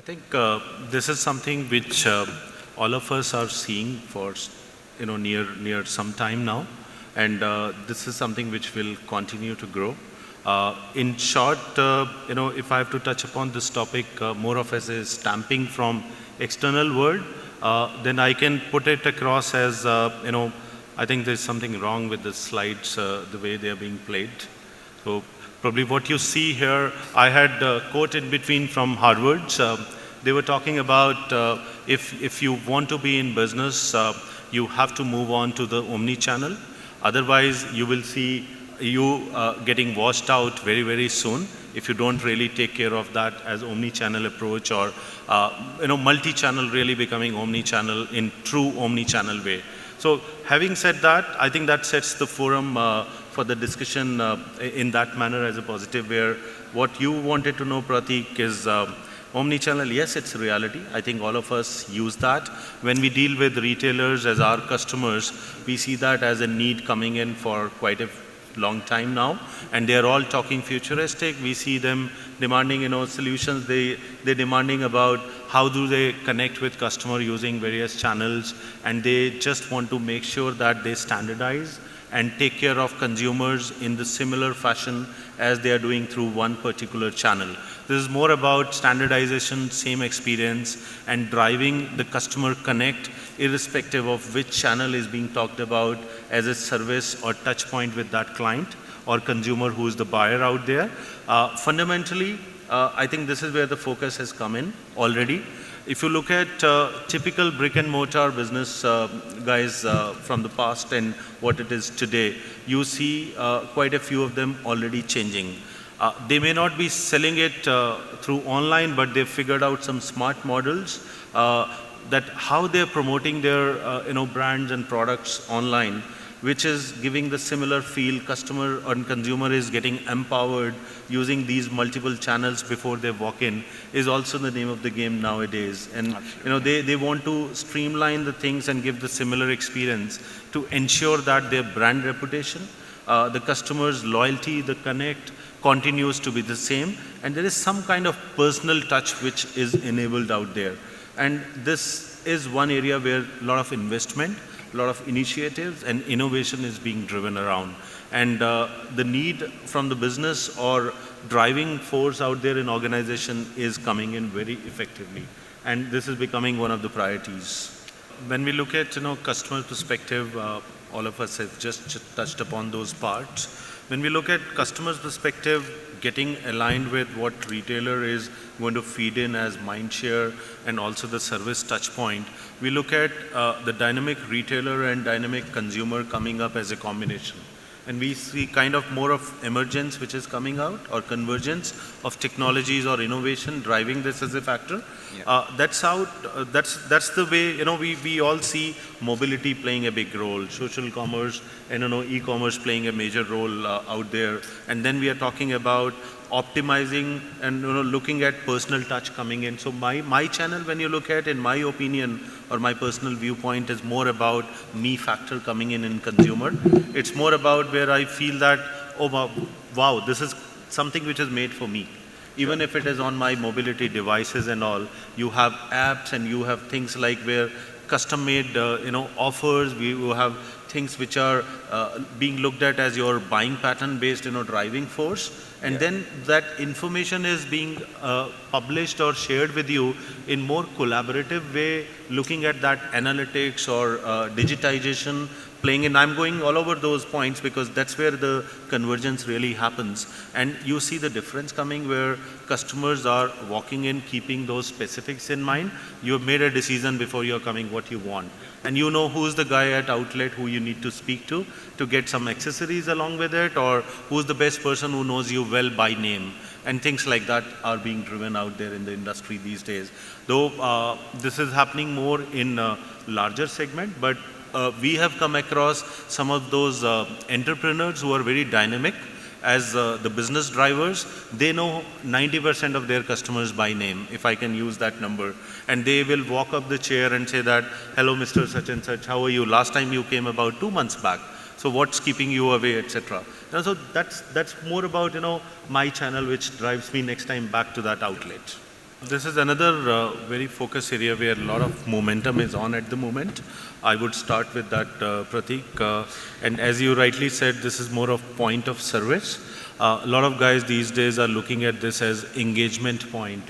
think this is something which all of us are seeing for near some time now, and this is something which will continue to grow. In short, if I have to touch upon this topic more of as a stamping from external world, then I can put it across as I think there's something wrong with the slides, the way they are being played. So probably what you see here, I had a quote in between from Harvard. They were talking about if you want to be in business, you have to move on to the omni-channel. Otherwise, you will see you getting washed out very, very soon if you don't really take care of that as omni-channel approach, or multi-channel really becoming omni-channel in true omni-channel way. So having said that, I think that sets the forum for the discussion in that manner as a positive, where what you wanted to know, Pratik, is omni-channel. Yes, it's a reality. I think all of us use that. When we deal with retailers as our customers, we see that as a need coming in for quite a long time now, and they are all talking futuristic. We see them demanding solutions. They're demanding about how do they connect with customer using various channels, and they just want to make sure that they standardize and take care of consumers in the similar fashion as they are doing through one particular channel. This is more about standardization, same experience, and driving the customer connect irrespective of which channel is being talked about as a service or touch point with that client or consumer who is the buyer out there. Fundamentally, I think this is where the focus has come in already. If you look at typical brick and mortar business guys from the past and what it is today, you see quite a few of them already changing. They may not be selling it through online, but they've figured out some smart models that how they're promoting their brands and products online, which is giving the similar feel. Customer and consumer is getting empowered using these multiple channels before they walk in, is also the name of the game nowadays. And they want to streamline the things and give the similar experience to ensure that their brand reputation, the customer's loyalty, the connect continues to be the same, and there is some kind of personal touch which is enabled out there. And this is one area where a lot of investment, a lot of initiatives and innovation is being driven around. And the need from the business or driving force out there in organization is coming in very effectively. And this is becoming one of the priorities. When we look at customer perspective, all of us have just touched upon those parts. When we look at customer's perspective, getting aligned with what retailer is going to feed in as mind share and also the service touch point, we look at the dynamic retailer and dynamic consumer coming up as a combination. And we see kind of more of emergence which is coming out, or convergence of technologies or innovation driving this as a factor. Yeah. That's the way we all see mobility playing a big role, social commerce and e-commerce playing a major role out there. And then we are talking about optimizing and looking at personal touch coming in. So my channel, when you look at, in my opinion or my personal viewpoint, is more about me factor coming in consumer. It's more about where I feel that, oh wow, this is something which is made for me. Even if it is on my mobility devices and all, you have apps and you have things like where custom made offers. We will have things which are being looked at as your buying pattern based driving force. And then that information is being published or shared with you in more collaborative way, looking at that analytics or digitization playing in. I'm going all over those points because that's where the convergence really happens. And you see the difference coming where customers are walking in, keeping those specifics in mind. You have made a decision before you're coming what you want. And you know who's the guy at outlet who you need to speak to get some accessories along with it, or who's the best person who knows you well by name. And things like that are being driven out there in the industry these days. Though this is happening more in a larger segment, but we have come across some of those entrepreneurs who are very dynamic as the business drivers. They know 90% of their customers by name, if I can use that number. And they will walk up the chair and say that, hello, Mr. Such and Such, how are you? Last time you came about 2 months back. So what's keeping you away, etc. So that's more about my channel, which drives me next time back to that outlet. This is another very focus area where a lot of momentum is on at the moment. I would start with that, Prateek. And as you rightly said, this is more of point of service. A lot of guys these days are looking at this as engagement point.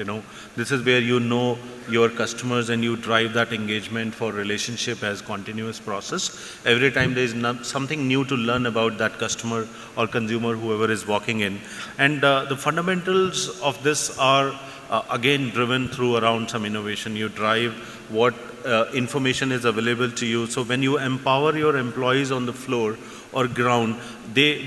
This is where you know your customers and you drive that engagement for relationship as continuous process. Every time there is something new to learn about that customer or consumer, whoever is walking in. And the fundamentals of this are again driven through around some innovation. You drive what information is available to you. So when you empower your employees on the floor or ground,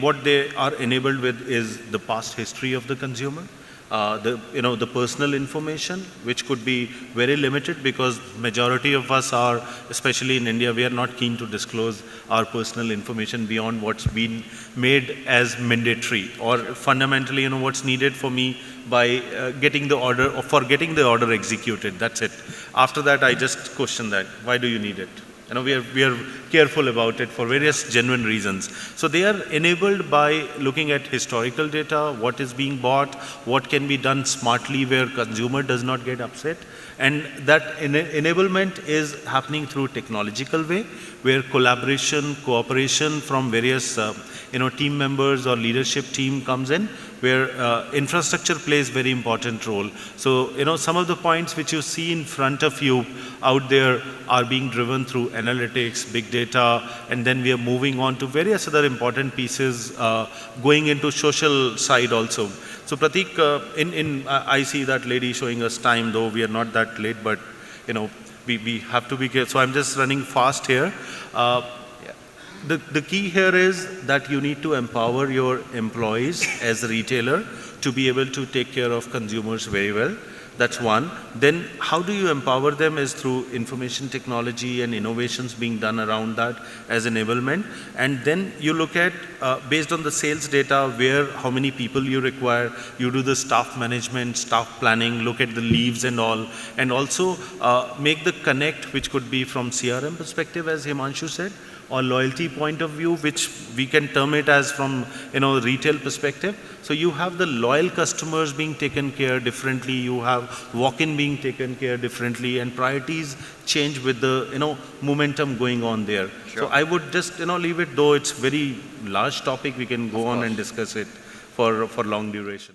what they are enabled with is the past history of the consumer, the personal information, which could be very limited because majority of us are, especially in India, we are not keen to disclose our personal information beyond what's been made as mandatory or fundamentally, what's needed for me by getting the order or for getting the order executed. That's it. After that, I just question that. Why do you need it? We are careful about it for various genuine reasons. So they are enabled by looking at historical data, what is being bought, what can be done smartly where consumer does not get upset. And that enablement is happening through technological way, where collaboration, cooperation from various team members or leadership team comes in, where infrastructure plays very important role. So, some of the points which you see in front of you out there are being driven through analytics, big data, and then we are moving on to various other important pieces going into social side also. So Prateek, I see that lady showing us time, though we are not that late, but we have to be careful. So I'm just running fast here. The key here is that you need to empower your employees as a retailer to be able to take care of consumers very well. That's one. Then how do you empower them is through information technology and innovations being done around that as enablement. And then you look at, based on the sales data, how many people you require, you do the staff management, staff planning, look at the leaves and all, and also make the connect, which could be from CRM perspective, as Himanshu said, or loyalty point of view, which we can term it as from retail perspective. So you have the loyal customers being taken care differently, you have walk-in being taken care differently, and priorities change with the momentum going on there. Sure. So I would just leave it, though it's very large topic, we can go on and discuss it for long duration.